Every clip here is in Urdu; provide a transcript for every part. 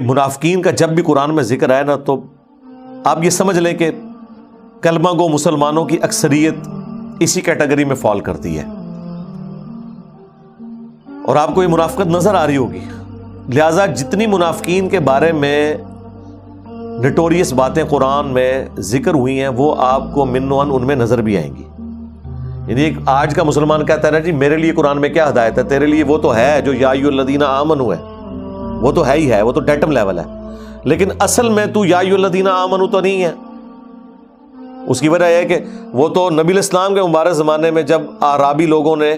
منافقین کا جب بھی قرآن میں ذکر آئے نا تو آپ یہ سمجھ لیں کہ کلمہ گو مسلمانوں کی اکثریت اسی کیٹیگری میں فال کرتی ہے، اور آپ کو یہ منافقت نظر آ رہی ہوگی. لہٰذا جتنی منافقین کے بارے میں نٹوریس باتیں قرآن میں ذکر ہوئی ہیں وہ آپ کو من و ان ان میں نظر بھی آئیں گی. یعنی ایک آج کا مسلمان کہتا ہے نا جی میرے لیے قرآن میں کیا ہدایت ہے، تیرے لیے وہ تو ہے جو یا ایھا الذین آمنوا ہے، وہ تو ہے ہی ہے، وہ تو ڈیٹم لیول ہے، لیکن اصل میں تو یا ایھا الذین آمنوا تو نہیں ہے. اس کی وجہ یہ ہے کہ وہ تو نبی الاسلام کے مبارک زمانے میں جب اعرابی لوگوں نے،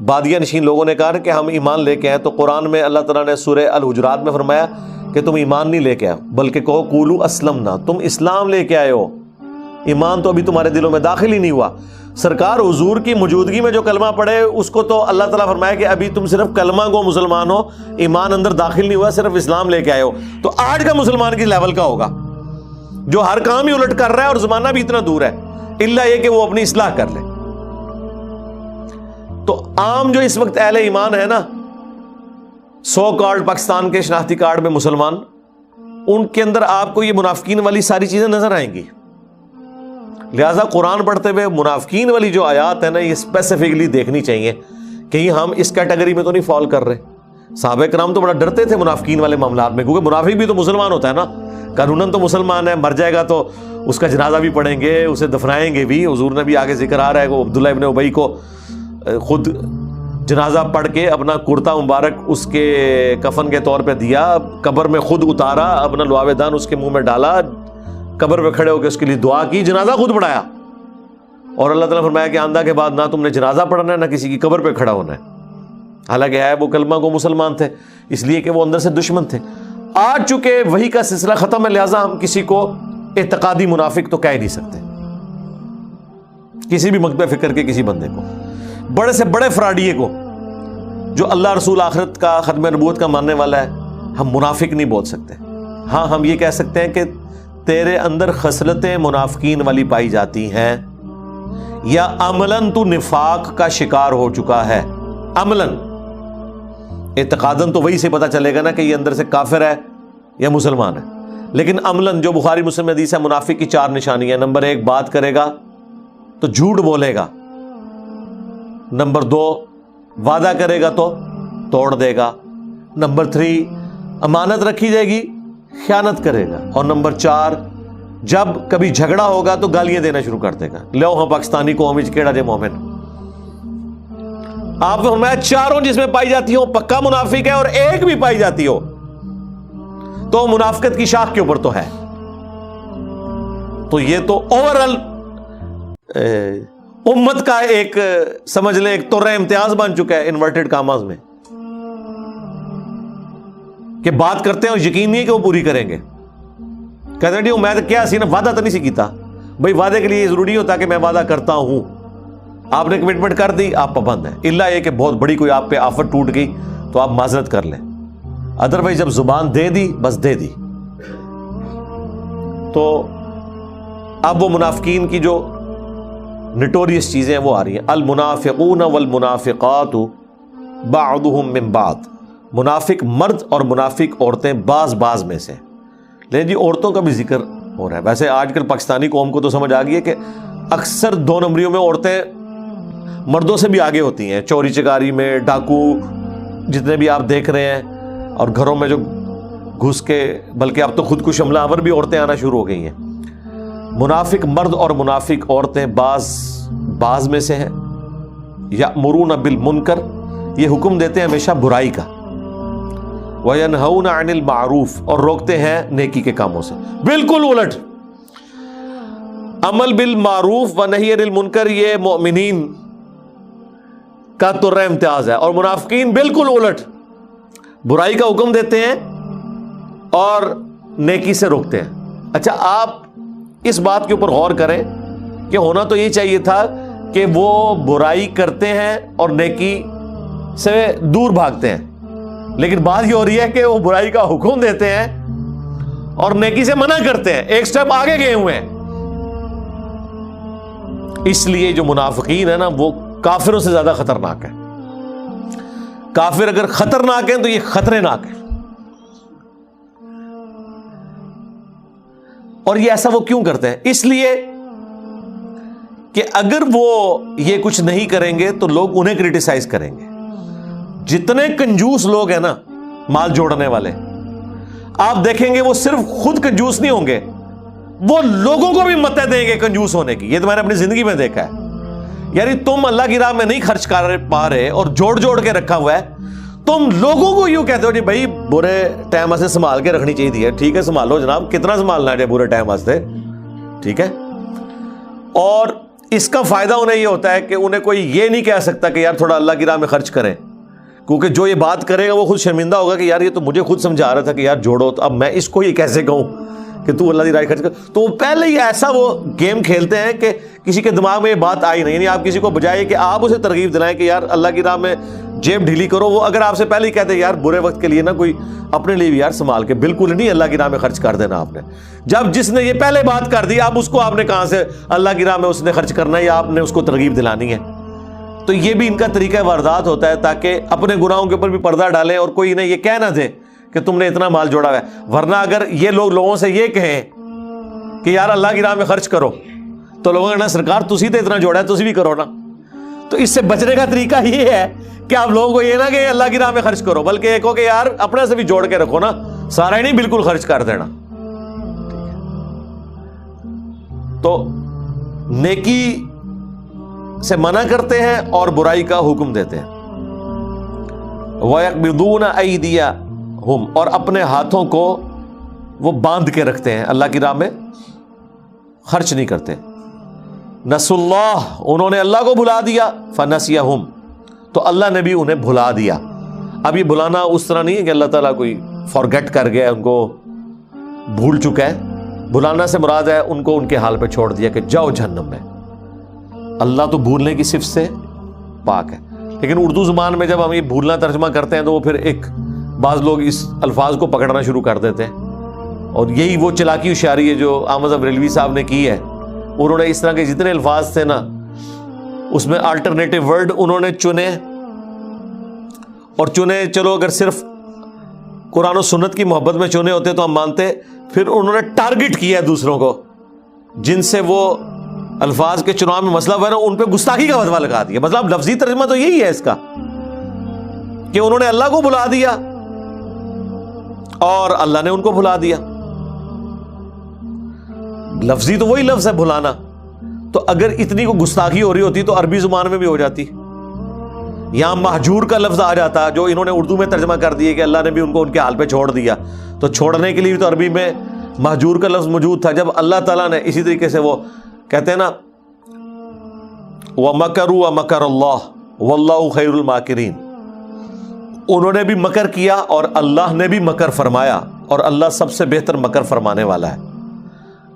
بادیہ نشین لوگوں نے کہا کہ ہم ایمان لے کے آئے، تو قرآن میں اللہ تعالیٰ نے سورہ الحجرات میں فرمایا کہ تم ایمان نہیں لے کے آئے بلکہ کہو قولوا اسلمنا، تم اسلام لے کے آئے ہو، ایمان تو ابھی تمہارے دلوں میں داخل ہی نہیں ہوا. سرکار حضور کی موجودگی میں جو کلمہ پڑھے اس کو تو اللہ تعالیٰ فرمایا کہ ابھی تم صرف کلمہ گو مسلمان ہو، ایمان اندر داخل نہیں ہوا، صرف اسلام لے کے آئے ہو. تو آج کا مسلمان کی لیول کا ہوگا جو ہر کام ہی الٹ کر رہا ہے اور زمانہ بھی اتنا دور ہے، الا یہ کہ وہ اپنی اصلاح کر لے. تو عام جو اس وقت اہل ایمان ہے نا، سو کارڈ پاکستان کے شناختی کارڈ میں مسلمان، ان کے اندر آپ کو یہ منافقین والی ساری چیزیں نظر آئیں گی. لہٰذا قرآن پڑھتے ہوئے منافقین والی جو آیات ہے نا یہ اسپیسیفکلی دیکھنی چاہیے، کہیں ہم اس کیٹیگری میں تو نہیں فال کر رہے. صحابہ کرام تو بڑا ڈرتے تھے منافقین والے معاملات میں، کیونکہ منافق بھی تو مسلمان ہوتا ہے نا، قانوناً تو مسلمان ہے، مر جائے گا تو اس کا جنازہ بھی پڑھیں گے، اسے دفنائیں گے بھی. حضور نے بھی آگے ذکر آ رہا ہے کہ عبداللہ ابن ابی کو خود جنازہ پڑھ کے اپنا کرتا مبارک اس کے کفن کے طور پہ دیا، قبر میں خود اتارا، اپنا لعاب دان اس کے منہ میں ڈالا، قبر پہ کھڑے ہو کے اس کے لیے دعا کی، جنازہ خود پڑھایا. اور اللہ تعالیٰ نے فرمایا کہ آندہ کے بعد نہ تم نے جنازہ پڑھنا ہے نہ کسی کی قبر پہ کھڑا ہونا ہے. حالانکہ ہے وہ کلمہ کو مسلمان تھے، اس لیے کہ وہ اندر سے دشمن تھے. آج چونکہ وحی کا سلسلہ ختم ہے، لہٰذا ہم کسی کو اعتقادی منافق تو کہہ ہی نہیں سکتے، کسی بھی مکتب فکر کے کسی بندے کو، بڑے سے بڑے فراڈیے کو جو اللہ رسول آخرت کا ختم نبوت کا ماننے والا ہے، ہم منافق نہیں بول سکتے. ہاں ہم یہ کہہ سکتے ہیں کہ تیرے اندر خصلتیں منافقین والی پائی جاتی ہیں، یا عملاً تو نفاق کا شکار ہو چکا ہے. عملاً، اعتقاداً تو وہی سے پتہ چلے گا نا کہ یہ اندر سے کافر ہے یا مسلمان ہے، لیکن عملاً جو بخاری مسلم میں حدیث ہے، منافق کی 4 نشانیاں. نمبر 1 بات کرے گا تو جھوٹ بولے گا. نمبر 2 وعدہ کرے گا تو توڑ دے گا. نمبر 3 امانت رکھی جائے گی خیانت کرے گا. اور نمبر 4 جب کبھی جھگڑا ہوگا تو گالیاں دینا شروع کر دے گا، لو ہاں پاکستانی قوم وچ کیڑا جے مومن. آپ نے فرمایا چاروں جس میں پائی جاتی ہو پکا منافق ہے، اور ایک بھی پائی جاتی ہو تو منافقت کی شاخ کے اوپر تو ہے. تو یہ تو اوورال امت کا ایک سمجھ لیں ایک طور امتیاز بن چکا ہے انورٹڈ کاماز میں، کہ بات کرتے ہیں اور یقین نہیں ہے کہ وہ پوری کریں گے. کہتے ہیں میں تو کیا سی نا وعدہ تو نہیں سی کیتا. بھائی وعدے کے لیے یہ ضروری ہوتا کہ میں وعدہ کرتا ہوں، آپ نے کمٹمنٹ کر دی آپ پابند ہیں، الا یہ کہ بہت بڑی کوئی آپ پہ آفت ٹوٹ گئی تو آپ معذرت کر لیں، ادروائز جب زبان دے دی بس دے دی. تو اب وہ منافقین کی جو نٹوریس چیزیں وہ آ رہی ہیں. المنافقون والمنافقات بعضهم من بعض، منافق مرد اور منافق عورتیں بعض میں سے. لیکن جی عورتوں کا بھی ذکر ہو رہا ہے. ویسے آج کل پاکستانی قوم کو تو سمجھ آ گئی ہے کہ اکثر 2 نمبریوں میں عورتیں مردوں سے بھی آگے ہوتی ہیں، چوری چکاری میں، ڈاکو جتنے بھی آپ دیکھ رہے ہیں، اور گھروں میں جو گھس کے، بلکہ اب تو خودکش حملہ آور بھی عورتیں آنا شروع ہو گئی ہیں. منافق مرد اور منافق عورتیں بعض میں سے ہیں. یأمرون بالمنکر، یہ حکم دیتے ہیں ہمیشہ برائی کا. وَيَنْهَوْنَ عَنِ الْمَعْرُوفِ، اور روکتے ہیں نیکی کے کاموں سے. بالکل الٹ، عمل بالمعروف و نہی عن المنکر یہ مومنین کا طر امتیاز ہے، اور منافقین بالکل الٹ، برائی کا حکم دیتے ہیں اور نیکی سے روکتے ہیں. اچھا آپ اس بات کے اوپر غور کریں کہ ہونا تو یہ چاہیے تھا کہ وہ برائی کرتے ہیں اور نیکی سے دور بھاگتے ہیں، لیکن بات یہ ہو رہی ہے کہ وہ برائی کا حکم دیتے ہیں اور نیکی سے منع کرتے ہیں، ایک سٹیپ آگے گئے ہوئے ہیں. اس لیے جو منافقین ہے نا وہ کافروں سے زیادہ خطرناک ہے. کافر اگر خطرناک ہیں تو یہ خطرناک ہے. اور یہ ایسا وہ کیوں کرتے ہیں؟ اس لیے کہ اگر وہ یہ کچھ نہیں کریں گے تو لوگ انہیں کرٹیسائز کریں گے. جتنے کنجوس لوگ ہیں نا مال جوڑنے والے، آپ دیکھیں گے وہ صرف خود کنجوس نہیں ہوں گے، وہ لوگوں کو بھی متیں دیں گے کنجوس ہونے کی. یہ تو میں نے اپنی زندگی میں دیکھا ہے. یعنی تم اللہ کی راہ میں نہیں خرچ کر پا رہے اور جوڑ جوڑ کے رکھا ہوا ہے، تم لوگوں کو یوں کہتے ہو جی بھائی برے ٹائم سے سنبھال کے رکھنی چاہیے. ٹھیک ہے سنبھالو جناب، کتنا سنبھالنا ہے برے ٹائم سے، ٹھیک ہے. اور اس کا فائدہ انہیں یہ ہوتا ہے کہ انہیں کوئی یہ نہیں کہہ سکتا کہ یار تھوڑا اللہ کی راہ میں خرچ کریں، کیونکہ جو یہ بات کرے گا وہ خود شرمندہ ہوگا کہ یار یہ تو مجھے خود سمجھا رہا تھا کہ یار جوڑو، تو اب میں اس کو یہ کیسے کہوں کہ تو اللہ کی راہ خرچ کر. تو وہ پہلے ہی ایسا وہ گیم کھیلتے ہیں کہ کسی کے دماغ میں یہ بات آئی نہیں. یعنی آپ کسی کو بجائے کہ آپ اسے ترغیب دلائیں کہ یار اللہ کی راہ میں جیب ڈھیلی کرو، وہ اگر آپ سے پہلے ہی کہتے ہیں یار برے وقت کے لیے نا کوئی اپنے لیے بھی یار سنبھال کے، بالکل نہیں اللہ کی راہ میں خرچ کر دینا آپ نے. جب جس نے یہ پہلے بات کر دی، اب اس کو آپ نے کہاں سے اللہ کی راہ میں اس نے خرچ کرنا ہے یا آپ نے اس کو ترغیب دلانی ہے. تو یہ بھی ان کا طریقہ واردات ہوتا ہے تاکہ اپنے گناہوں کے اوپر بھی پردہ ڈالیں اور کوئی انہیں یہ کہہ نہ دے کہ تم نے اتنا مال جوڑا ہوا ہے. ورنہ اگر یہ لوگ لوگوں سے یہ کہیں کہ یار اللہ کی راہ میں خرچ کرو تو لوگوں نے کہنا سرکار تسی تو اتنا جوڑا ہے تسی بھی کرو نا. تو اس سے بچنے کا طریقہ یہ ہے کہ آپ لوگوں کو یہ نہ کہ اللہ کی راہ میں خرچ کرو، بلکہ ایک ہو کہ یار اپنے سے بھی جوڑ کے رکھو نا، سارا ہی نہیں بالکل خرچ کر دینا. تو نیکی سے منع کرتے ہیں اور برائی کا حکم دیتے ہیں. وَيَقْبِضُونَ أَيْدِيَهُمْ، اور اپنے ہاتھوں کو وہ باندھ کے رکھتے ہیں، اللہ کی راہ میں خرچ نہیں کرتے. نسوا اللہ، انہوں نے اللہ کو بھلا دیا. فنسیہم، تو اللہ نے بھی انہیں بھلا دیا. اب یہ بھلانا اس طرح نہیں ہے کہ اللہ تعالیٰ کوئی فارگیٹ کر گیا، ان کو بھول چکا ہے. بھلانا سے مراد ہے ان کو ان کے حال پہ چھوڑ دیا کہ جاؤ جہنم میں. اللہ تو بھولنے کی صفت سے پاک ہے. لیکن اردو زبان میں جب ہم یہ بھولنا ترجمہ کرتے ہیں تو وہ پھر ایک بعض لوگ اس الفاظ کو پکڑنا شروع کر دیتے ہیں، اور یہی وہ چلاکی ہوشیاری ہے جو احمد بریلوی صاحب نے کی ہے. انہوں نے اس طرح کے جتنے الفاظ تھے نا اس میں الٹرنیٹو ورڈ انہوں نے چنے، اور چنے چلو اگر صرف قرآن و سنت کی محبت میں چنے ہوتے تو ہم مانتے، پھر انہوں نے ٹارگٹ کیا ہے دوسروں کو جن سے وہ الفاظ کے چناؤ میں مسئلہ ہوا نا، ان پہ گستاخی کا فتویٰ لگا دیا. مطلب لفظی ترجمہ تو یہی ہے اس کا کہ انہوں نے اللہ کو بھلا دیا اور اللہ نے ان کو بھلا دیا. لفظی تو وہی لفظ ہے بھلانا. تو اگر اتنی کو گستاخی ہو رہی ہوتی تو عربی زبان میں بھی ہو جاتی. یہاں مہجور کا لفظ آ جاتا جو انہوں نے اردو میں ترجمہ کر دیا کہ اللہ نے بھی ان کو ان کے حال پہ چھوڑ دیا. تو چھوڑنے کے لیے بھی تو عربی میں مہجور کا لفظ موجود تھا. جب اللہ تعالیٰ نے اسی طریقے سے وہ کہتے ہیں نا وَمَكَرُوا وَمَكَرَ اللَّهُ وَاللَّهُ خَيْرُ الْمَاكِرِينَ، انہوں نے بھی مکر کیا اور اللہ نے بھی مکر فرمایا، اور اللہ سب سے بہتر مکر فرمانے والا ہے.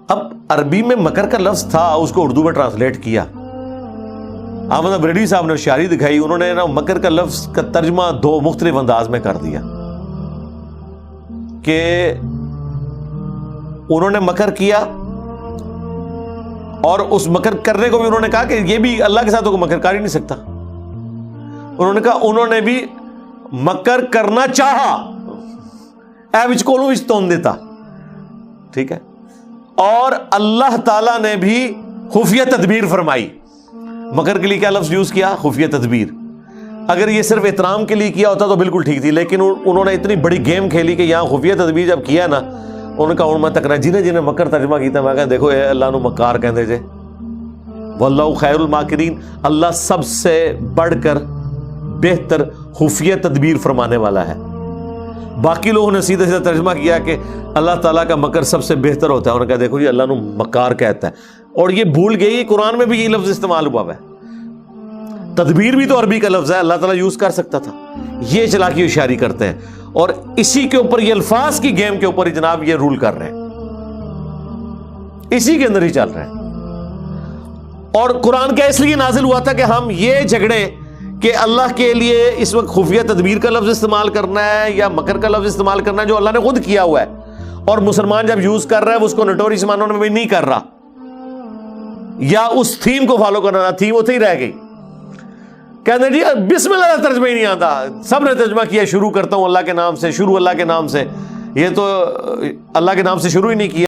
اب عربی میں مکر کا لفظ تھا، اس کو اردو میں ٹرانسلیٹ کیا. احمد بریلوی صاحب نے ہوشیاری دکھائی، انہوں نے نا مکر کا لفظ کا ترجمہ دو مختلف انداز میں کر دیا کہ انہوں نے مکر کیا اور اس مکر کرنے کو بھی انہوں نے کہا کہ یہ بھی اللہ کے ساتھ تو مکر کر ہی نہیں سکتا. انہوں نے کہا انہوں نے بھی مکر کرنا چاہا، اے وچ کولوں وچ تون دیتا، ٹھیک ہے. اور اللہ تعالیٰ نے بھی خفیہ تدبیر فرمائی. مکر کے لیے کیا لفظ یوز کیا؟ خفیہ تدبیر. اگر یہ صرف احترام کے لیے کیا ہوتا تو بالکل ٹھیک تھی، لیکن انہوں نے اتنی بڑی گیم کھیلی کہ یہاں خفیہ تدبیر جب کیا نا، انہوں نے کہا میں تک جنہیں مکر ترجمہ کیتا میں کہا دیکھو اے اللہ نو مکار کہندے جے، واللہ خیر الماکرین، اللہ سب سے بڑھ کر بہتر خفیہ تدبیر فرمانے والا ہے. باقی لوگوں نے سیدھا سیدھا ترجمہ کیا کہ اللہ تعالیٰ کا مکر سب سے بہتر ہوتا ہے. انہوں نے کہا دیکھو یہ اللہ نو مکار کہتا ہے، اور یہ بھول گئی قرآن میں بھی یہ لفظ استعمال ہوا ہے. تدبیر بھی تو عربی کا لفظ ہے، اللہ تعالیٰ یوز کر سکتا تھا. یہ چلاکی ہوشیاری کرتے ہیں اور اسی کے اوپر یہ الفاظ کی گیم کے اوپر جناب یہ رول کر رہے ہیں، اسی کے اندر ہی چل رہے ہیں. اور قرآن کیا اس لیے نازل ہوا تھا کہ ہم یہ جھگڑے کہ اللہ کے لیے اس وقت خفیہ تدبیر کا لفظ استعمال کرنا ہے یا مکر کا لفظ استعمال کرنا ہے جو اللہ نے خود کیا ہوا ہے، اور مسلمان جب یوز کر رہا ہے وہ اس کو نٹوریس معنوں میں بھی نہیں کر رہا، یا اس تھیم کو فالو کرنا، تھیم اتنے ہی رہ گئی. کہتے جی بسم اللہ کا ترجمہ ہی نہیں آتا، سب نے ترجمہ کیا شروع کرتا ہوں اللہ کے نام سے، شروع اللہ کے نام سے. یہ تو اللہ کے نام سے شروع ہی نہیں کیا.